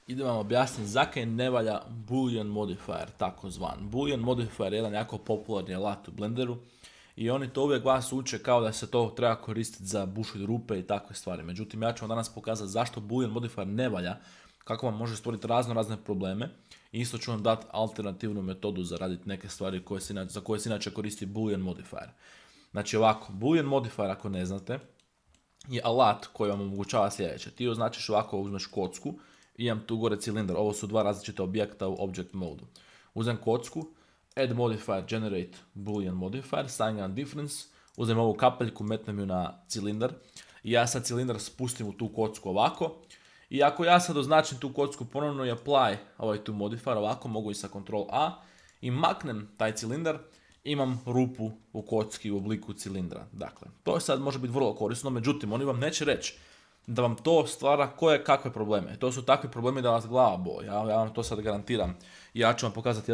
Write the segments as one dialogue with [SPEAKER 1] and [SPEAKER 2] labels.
[SPEAKER 1] Idem vam objasniti zakaj ne valja Boolean modifier, takozvan. Boolean modifier je jedan jako popularni alat u Blenderu i oni to uvijek vas uče kao da se to treba koristiti za bušit rupe i takve stvari. Međutim, ja ću vam danas pokazati zašto Boolean modifier ne valja, kako vam može stvoriti razne probleme i isto ću vam dati alternativnu metodu za raditi neke stvari za koje se inače koristi Boolean modifier. Znači ovako, Boolean modifier ako ne znate je alat koji vam omogućava sljedeće. Ti označiš ovako, uzmeš kocku, imam tu gore cilindar, ovo su dva različita objekta u object modu. Uzem kocku, add modifier, generate boolean modifier, stavim na difference, uzem ovu kapeljku, metnem ju na cilindar i ja sad cilindar spustim u tu kocku ovako. I ako ja sad označim tu kocku ponovno i apply ovaj tu modifier ovako, mogu i sa Ctrl A i maknem taj cilindar, imam rupu u kocki u obliku cilindra. Dakle, to sad može biti vrlo korisno, međutim, oni vam neće reći da vam to stvara kakve probleme. To su takvi problemi da vas glava boli. Ja vam to sad garantiram. Ja ću vam pokazati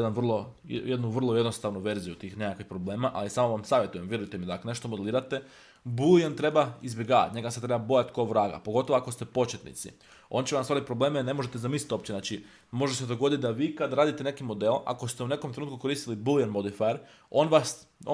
[SPEAKER 1] jednu vrlo jednostavnu verziju tih nekakvih problema, ali samo vam savjetujem, vjerujte mi, da ako nešto modelirate, Boolean treba izbjegavati, njega se treba bojati ko vraga, pogotovo ako ste početnici. On će vam stvarati probleme, ne možete zamisliti uopće. Znači, može se dogoditi da vi kad radite neki model, ako ste u nekom trenutku koristili Boolean modifier, on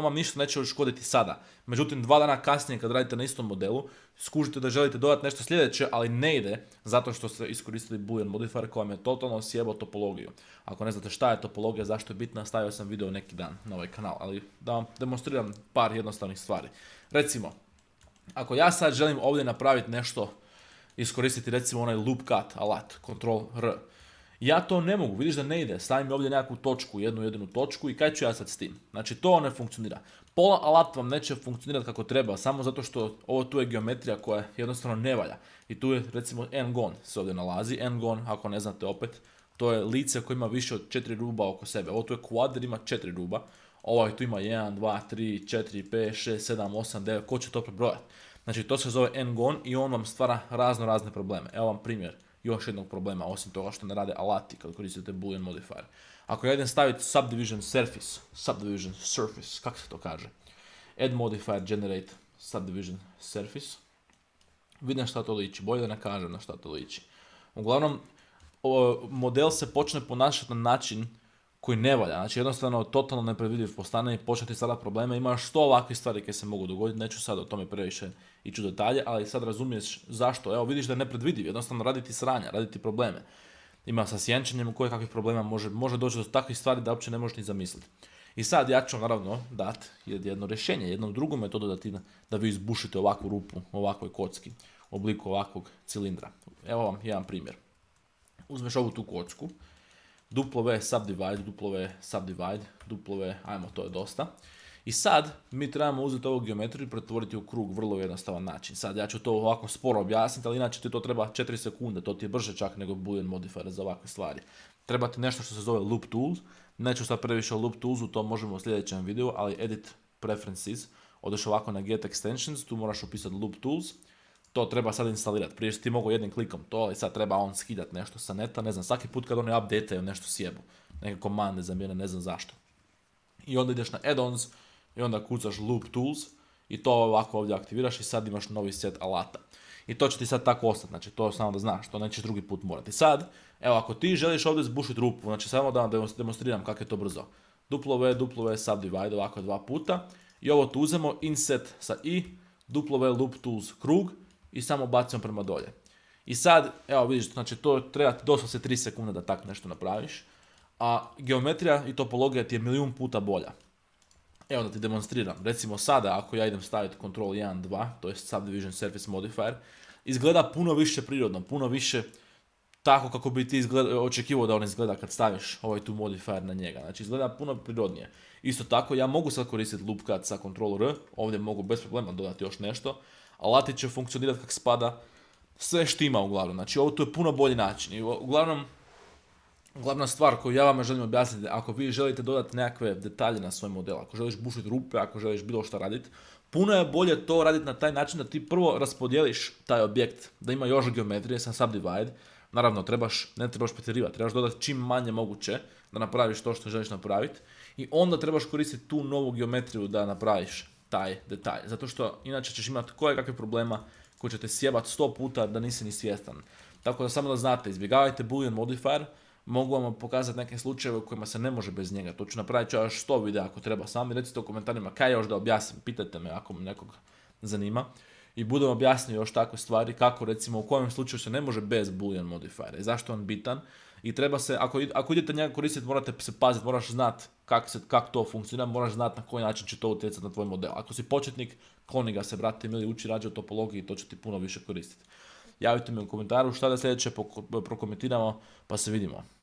[SPEAKER 1] vam ništa neće škoditi sada. Međutim, 2 dana kasnije kad radite na istom modelu, skužite da želite dodati nešto sljedeće, ali ne ide zato što ste iskoristili Boolean modifier koji vam je totalno sjebao topologiju. Ako ne znate šta je topologija, zašto je bitna, stavio sam video neki dan na ovaj kanal, ali da vam demonstriram par jednostavnih stvari. Recimo, ako ja sad želim ovdje napraviti nešto, iskoristiti recimo onaj loop cut alat, Ctrl R, ja to ne mogu, vidiš da ne ide, stavim ovdje nekakvu točku, jednu jedinu točku i kaj ću ja sad s tim? Znači to ne funkcionira. Pola alat vam neće funkcionirati kako treba, samo zato što ovo tu je geometrija koja jednostavno ne valja. I tu je recimo n-gon se ovdje nalazi, n-gon, ako ne znate opet, to je lice koje ima više od 4 ruba oko sebe. Ovo tu je kvadr, ima 4 ruba, ovaj tu ima 1, 2, 3, 4, 5, 6, 7, 8, 9, ko će to prebrojati? Znači to se zove n-gon i on vam stvara razne probleme. Evo vam primjer još jednog problema, osim toga što ne rade alati kad koristite Boolean modifier. Ako ja idem staviti subdivision surface, kako se to kaže? Add modifier, generate subdivision surface. Vidim šta to liči, bolje da ne kažem na šta to liči. Uglavnom, model se počne ponašati na način koji ne valja, znači jednostavno totalno nepredvidiv postane i početi sada probleme, ima još 100 ovakvih stvari koje se mogu dogoditi, neću sad o tome previše ići u detalje, ali sad razumiješ zašto, evo vidiš da je nepredvidiv, jednostavno raditi sranja, raditi probleme. Ima sa sjenčanjem koje kakvih problema može doći do takvih stvari da uopće ne možeš ni zamisliti. I sad ja ću naravno dati jedno rješenje, jednu drugu metodu da vi izbušite ovakvu rupu, ovakvoj kocki, u obliku ovakvog cilindra. Evo vam jedan primjer. Uzmeš ovu tu kocku, W subdivide, ajmo, to je dosta. I sad mi trebamo uzeti ovu geometriju i pretvoriti u krug, vrlo jednostavan način. Sad ja ću to ovako sporo objasniti, ali inače ti to treba 4 sekunde, to ti je brže čak nego Boolean modifier za ovakve stvari. Treba ti nešto što se zove loop tools, neću sad previše o loop toolsu, to možemo u sljedećem videu, ali edit preferences, odeš ovako na get extensions, tu moraš upisati loop tools. To treba sad instalirati, prije što ti mogu jednim klikom to, ali sad treba on skidati nešto sa neta, ne znam, svaki put kad oni update-aju nešto sjebu, neke komande zamijene, ne znam zašto. I onda ideš na add-ons i onda kucaš loop tools i to ovako ovdje aktiviraš i sad imaš novi set alata. I to će ti sad tako ostati, znači to samo da znaš, to nećeš drugi put morati. Sad, evo ako ti želiš ovdje zbušiti rupu, znači samo da vam demonstriram kako je to brzo. W subdivide ovako 2 puta i ovo tu uzemo inset sa i, W loop tools krug, i samo bacimo prema dolje. I sad, evo vidiš, znači to treba doslovce 3 sekunde da tak nešto napraviš, a geometrija i topologija ti je 1.000.000 puta bolja. Evo da ti demonstriram, recimo sada ako ja idem staviti Ctrl 1, 2, to je Subdivision Surface Modifier, izgleda puno više prirodno, puno više tako kako bi ti očekivao da on izgleda kad staviš ovaj tu modifier na njega. Znači izgleda puno prirodnije. Isto tako ja mogu sad koristiti loop cut sa Ctrl R, ovdje mogu bez problema dodati još nešto, alati će funkcionirati kako spada, sve štima uglavnom, znači ovo tu je puno bolji način i uglavnom glavna stvar koju ja vama želim objasniti, ako vi želite dodati nekakve detalje na svoj model, ako želiš bušiti rupe, ako želiš bilo što raditi, puno je bolje to raditi na taj način da ti prvo raspodijeliš taj objekt, da ima još geometrije sa subdivide, naravno ne trebaš pretjerivati, trebaš dodati čim manje moguće da napraviš to što želiš napraviti i onda trebaš koristiti tu novu geometriju da napraviš taj detalj, zato što inače ćeš imati kakve problema koji će te sjebati 100 puta da nisi ni svjestan. Tako da samo da znate, izbjegavajte boolean modifier, mogu vam pokazati neke slučajeve u kojima se ne može bez njega. To ću napraviti još 100 videa ako treba. Sami recite u komentarima kaj još da objasnim, pitajte me ako me nekog zanima. I budem objasnio još takve stvari, kako recimo u kojem slučaju se ne može bez boolean modifiera i zašto je on bitan. I treba se, ako idete njega koristiti, morate se paziti, moraš znati kako to funkcionira, moraš znati na koji način će to utjecati na tvoj model. Ako si početnik, kloni ga se, brate ili uči rađe o topologiji, to će ti puno više koristiti. Javite mi u komentaru šta da sljedeće prokomentiramo, pa se vidimo.